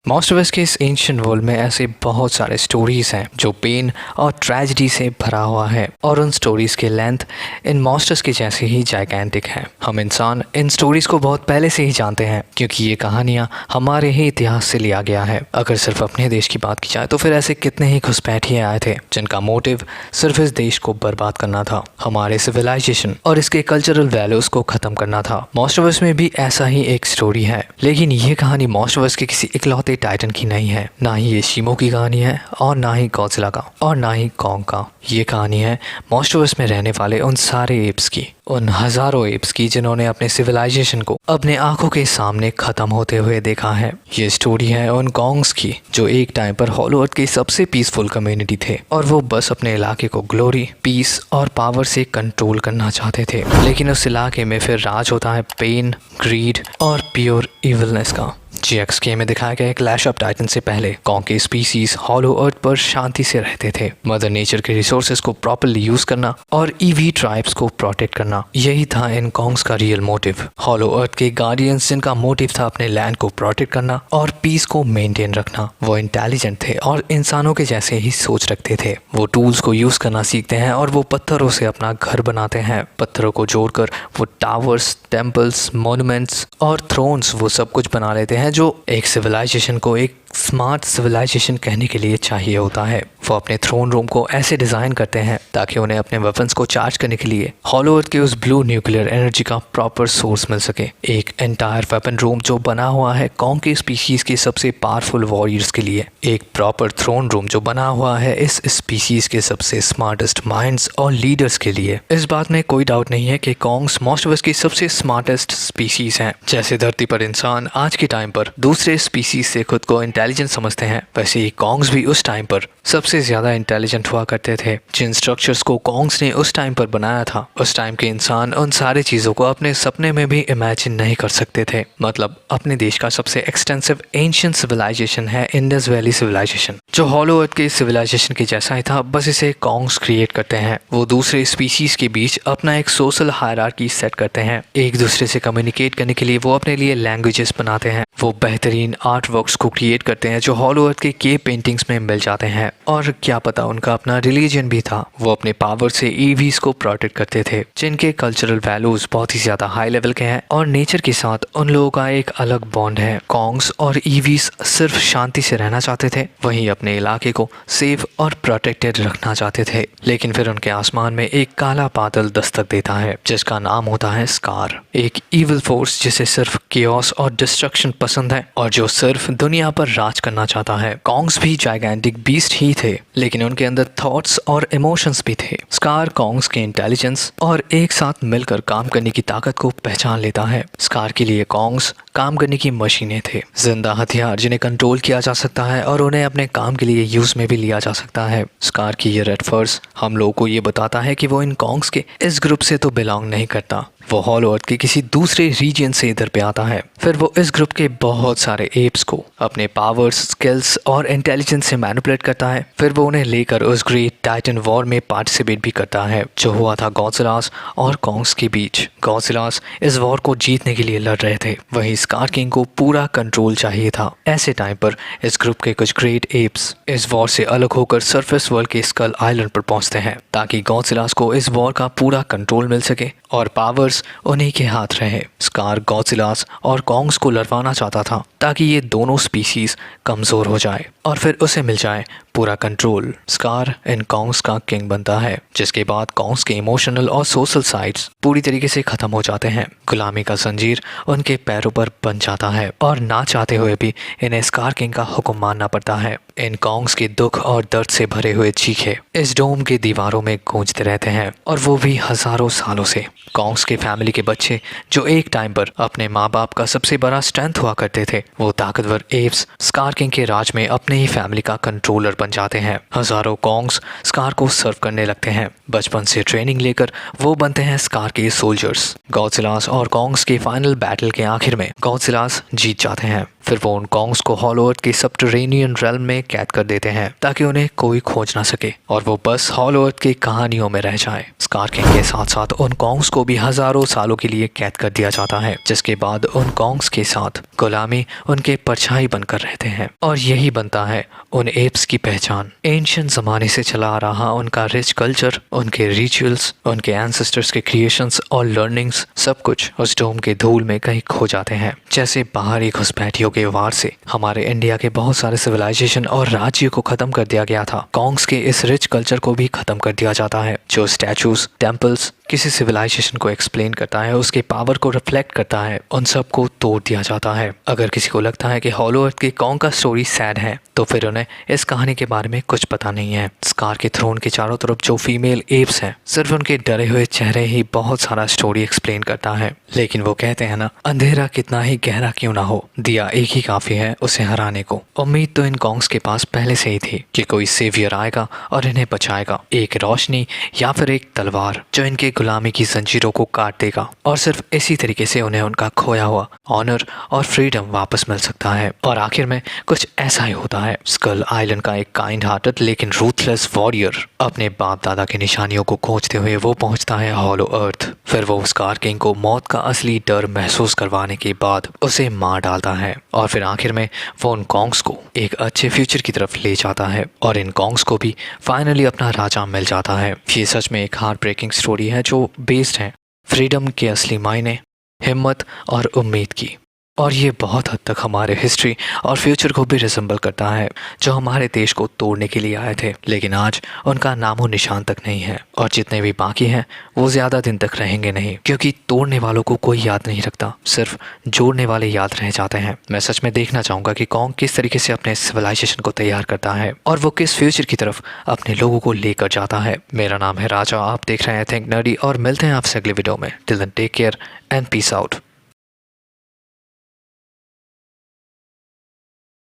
MonsterVerse के इस ancient world में ऐसे बहुत सारे स्टोरीज हैं जो पेन और ट्रेजेडी से भरा हुआ है और उन स्टोरीज के लेंथ इन मॉन्स्टर्स के जैसे ही जाइगेंटिक है। हम इंसान इन स्टोरीज को बहुत पहले से ही जानते हैं क्योंकि ये कहानियाँ हमारे ही इतिहास से लिया गया है। अगर सिर्फ अपने देश की बात की जाए तो फिर ऐसे कितने ही घुसपैठिए आए थे जिनका मोटिव सिर्फ इस देश को बर्बाद करना था, हमारे सिविलाइजेशन और इसके कल्चरल वैल्यूज को खत्म करना था। मॉन्स्टरवर्स में भी ऐसा ही एक स्टोरी है, लेकिन ये कहानी मॉन्स्टरवर्स के किसी इकलौते टाइटन की नहीं है। ना ही ये शीमो की कहानी है और ना ही गॉडजिला का और ना ही कॉन्ग का। ये कहानी है मॉन्स्टरवर्स में रहने वाले उन सारे एप्स की, उन हजारों एप्स की जिन्होंने अपने सिविलाइजेशन को अपने आंखों के सामने खत्म होते हुए देखा है। ये स्टोरी है उन कॉन्ग्स की जो एक टाइम पर हॉलो अर्थ के सबसे पीसफुल कम्युनिटी थे और वो बस अपने इलाके को ग्लोरी, पीस और पावर से कंट्रोल करना चाहते थे। लेकिन उस इलाके में फिर राज होता है पेन, ग्रीड और प्योर इविलनेस का। GXK में दिखाया गया क्लैश ऑफ टाइटन से पहले कॉन्ग के स्पीसीज हॉलो अर्थ पर शांति से रहते थे। मदर नेचर के रिसोर्सेज को प्रॉपर्ली यूज करना और ईवी ट्राइब्स को प्रोटेक्ट करना, यही था इन कॉन्ग्स का रियल मोटिव। हॉलो अर्थ के गार्डियंस जिनका मोटिव था अपने लैंड को प्रोटेक्ट करना और पीस को मेंटेन रखना, वो इंटेलिजेंट थे और इंसानों के जैसे ही सोच रखते थे। वो टूल्स को यूज करना सीखते हैं और वो पत्थरों से अपना घर बनाते हैं। पत्थरों को जोड़कर वो टावर्स, टेम्पल्स, मॉन्यूमेंट्स और थ्रोन्स वो सब कुछ बना लेते हैं जो एक सिविलाइजेशन को एक स्मार्ट सिविलाइजेशन कहने के लिए चाहिए होता है। वो अपने थ्रोन रूम को ऐसे डिज़ाइन करते हैं ताकि उन्हें अपने वेपन्स को चार्ज करने के लिए हॉलो अर्थ के उस ब्लू न्यूक्लियर एनर्जी का प्रॉपर सोर्स मिल सके। एक एंटायर वेपन रूम जो बना हुआ है कॉन्ग के स्पीशीज के सबसे पावरफुल वॉरियर्स के लिए। एक प्रॉपर थ्रोन रूम जो बना हुआ है इस स्पीशीज के सबसे स्मार्टेस्ट माइंड्स और लीडर्स के लिए। इस बात में कोई डाउट नहीं है कि कॉन्ग्स मॉन्स्टरवर्स की सबसे स्मार्टेस्ट स्पीशीज हैं। जैसे धरती पर इंसान आज के टाइम पर दूसरे स्पीशीज से खुद को इंटेलिजेंट समझते हैं, वैसे ही कॉन्ग्स भी उस टाइम पर सबसे ज्यादा इंटेलिजेंट हुआ करते थे। जिन स्ट्रक्चर्स को कॉन्ग्स ने उस टाइम पर बनाया था, उस टाइम के इंसान उन सारी चीजों को अपने सपने में भी इमेजिन नहीं कर सकते थे। मतलब अपने देश का सबसे एक्सटेंसिव एंशिएंट सिविलाइजेशन है इंडस वैली सिविलाइजेशन, जो हॉलो अर्थ के सिविलाइजेशन के जैसा ही था, बस इसे कॉन्ग्स क्रिएट करते हैं। वो दूसरे स्पीशीज के बीच अपना एक सोशल हायरार्की सेट करते हैं। एक दूसरे से कम्युनिकेट करने के लिए वो अपने लिए लैंग्वेजेस बनाते हैं। वो बेहतरीन आर्ट वर्क्स को क्रिएट करते हैं जो हॉलो अर्थ के केव पेंटिंग्स में मिल जाते हैं। और क्या पता उनका अपना रिलीजन भी था। वो अपने पावर से ईवीज को प्रोटेक्ट करते थे जिनके कल्चरल वैल्यूज बहुत ही ज्यादा हाई लेवल के हैं और नेचर के साथ उन लोगों का एक अलग बॉन्ड है। कॉन्ग्स और ईवीज सिर्फ शांति से रहना चाहते थे, वहीं अपने इलाके को सेफ और प्रोटेक्टेड रखना चाहते थे। लेकिन फिर उनके आसमान में एक काला बादल दस्तक देता है जिसका नाम होता है स्कार, एक इविल फोर्स जिसे सिर्फ केओस और डिस्ट्रक्शन पसंद है और जो सिर्फ दुनिया पर राज करना चाहता है। कॉन्ग्स भी जाइगेंटिक बीस्ट ही थे, लेकिन उनके अंदर थॉट्स और इमोशंस भी थे। स्कार कॉन्ग्स के इंटेलिजेंस और एक साथ मिलकर काम करने की ताकत को पहचान लेता है। स्कार के लिए कॉन्ग्स काम करने की मशीनें थे, जिंदा हथियार जिन्हें कंट्रोल किया जा सकता है और उन्हें अपने काम के लिए यूज में भी लिया जा सकता है। स्कार की ये रेड फर्स हम लोगों को ये बताता है कि वो इन कॉन्ग्स के इस ग्रुप से तो बिलोंग नहीं करता। वो हॉलो अर्थ के किसी दूसरे रीजन से इधर पे आता है। फिर वो इस ग्रुप के बहुत सारे एप्स को अपने पावर्स, स्किल्स और इंटेलिजेंस से मैनिपुलेट करता है। फिर वो उन्हें लेकर उस ग्रेट टाइटन वॉर में पार्टिसिपेट भी करता है जो हुआ था गॉडजिलास और कॉन्ग्स के बीच। गॉडजिलास इस वॉर को जीतने के लिए लड़ रहे थे, वहीं स्कार किंग को पूरा कंट्रोल चाहिए था। ऐसे टाइम पर इस ग्रुप के कुछ ग्रेट एप्स इस वॉर से अलग होकर सरफेस वर्ल्ड के स्कल आइलैंड पर पहुंचते हैं ताकि गॉडजिलास को इस वॉर का पूरा कंट्रोल मिल सके और पावर्स उन्हीं के हाथ रहे। स्कार गॉडजिलास और कॉन्ग्स को लड़वाना चाहता था ताकि ये दोनों स्पीसीज कमजोर हो जाए और फिर उसे मिल जाए पूरा कंट्रोल। स्कार इन कॉन्ग्स का किंग बनता है, जिसके बाद कॉन्ग्स के इमोशनल और सोशल साइड्स पूरी तरीके से खत्म हो जाते हैं। गुलामी का जंजीर उनके पैरों पर बन जाता है और ना चाहते हुए भी इन्हें स्कार किंग का हुक्म मानना पड़ता है। इन कॉन्ग्स के दुख और दर्द से भरे हुए चीखे इस डोम के दीवारों में गूंजते रहते हैं और वो भी हजारों सालों से। कॉन्ग्स के फैमिली के बच्चे जो एक टाइम पर अपने माँ बाप का सबसे बड़ा स्ट्रेंथ हुआ करते थे, वो ताकतवर एप्स स्कार किंग के राज में अपने ही फैमिली का कंट्रोलर बन जाते हैं। हजारों कॉन्ग्स स्कार को सर्व करने लगते हैं। बचपन से ट्रेनिंग लेकर वो बनते हैं स्कार के सोल्जर्स। गॉडजिलास और कॉन्ग्स के फाइनल बैटल के आखिर में गॉडजिलास जीत जाते हैं। फिर वो उन कॉन्ग्स को हॉलो अर्थ के सबटरेनियन रेल्म में कैद कर देते हैं ताकि उन्हें कोई खोज ना सके और वो बस हॉलो अर्थ की कहानियों में रह जाए। स्कार किंग के साथ साथ उन कॉन्ग्स को भी हजारों सालों के लिए कैद कर दिया जाता है, जिसके बाद उन कॉन्ग्स के साथ गुलामी उनके परछाई बनकर रहते हैं। और यही बनता है उन एप्स की पहचान। एंशिएंट जमाने से चला आ रहा उनका रिच कल्चर, उनके रिचुअल्स, उनके एंसेस्टर्स के क्रिएशंस और लर्निंग्स, सब कुछ उस डोम के धूल में कहीं खो जाते हैं। जैसे बाहरी घुसपैठियों के वार से हमारे इंडिया के बहुत सारे सिविलाइजेशन और राज्य को खत्म कर दिया गया था, कॉन्ग्स के इस रिच कल्चर को भी खत्म कर दिया जाता है। जो स्टैचूज, टेम्पल्स किसी सिविलाइजेशन को एक्सप्लेन करता है, उसके पावर को रिफ्लेक्ट करता है, उन सब को तोड़ दिया जाता है। अगर किसी को लगता है कि हॉलो अर्थ की कॉन्ग का स्टोरी सैड है, तो फिर उन्हें इस कहानी के बारे में कुछ पता नहीं है। स्कार के थ्रोन के चारों तरफ जो फीमेल एप्स हैं, सिर्फ उनके डरे हुए चेहरे ही बहुत सारा स्टोरी एक्सप्लेन करता है। लेकिन वो कहते हैं ना, अंधेरा कितना ही गहरा क्यों ना हो, दिया एक ही काफी है उसे हराने को। उम्मीद तो इन कॉन्ग्स के पास पहले से ही थी कि कोई सेवियर आएगा और इन्हें बचाएगा, एक रोशनी या फिर एक तलवार जो इनके गुलामी की जंजीरों को काट देगा। और सिर्फ इसी तरीके से उन्हें उनका खोया हुआ ऑनर और फ्रीडम वापस मिल सकता है। और आखिर में कुछ ऐसा ही होता है। स्कल आइलैंड का एक काइंड हार्टेड लेकिन रूथलेस वॉरियर अपने बाप दादा की निशानियों को खोजते हुए वो पहुंचता है हॉलो अर्थ। फिर वो स्कार किंग को मौत का असली डर महसूस करवाने के बाद उसे मार डालता है और फिर आखिर में वो उन कॉन्ग्स को एक अच्छे फ्यूचर की तरफ ले जाता है और इन कॉन्ग्स को भी फाइनली अपना राजा मिल जाता है। ये सच में एक हार्ट ब्रेकिंग स्टोरी है जो बेस्ड है फ्रीडम के असली मायने, हिम्मत और उम्मीद की। और ये बहुत हद तक हमारे हिस्ट्री और फ्यूचर को भी रिजेंबल करता है, जो हमारे देश को तोड़ने के लिए आए थे, लेकिन आज उनका नामो निशान तक नहीं है। और जितने भी बाकी हैं वो ज़्यादा दिन तक रहेंगे नहीं, क्योंकि तोड़ने वालों को कोई याद नहीं रखता, सिर्फ जोड़ने वाले याद रह जाते हैं। मैं सच में देखना चाहूँगा कि कॉन्ग किस तरीके से अपने सिविलाइजेशन को तैयार करता है और वो किस फ्यूचर की तरफ अपने लोगों को लेकर जाता है। मेरा नाम है राजा, आप देख रहे हैं थिंक नर्डी और मिलते हैं आपसे अगले वीडियो में। Till then take care and peace out.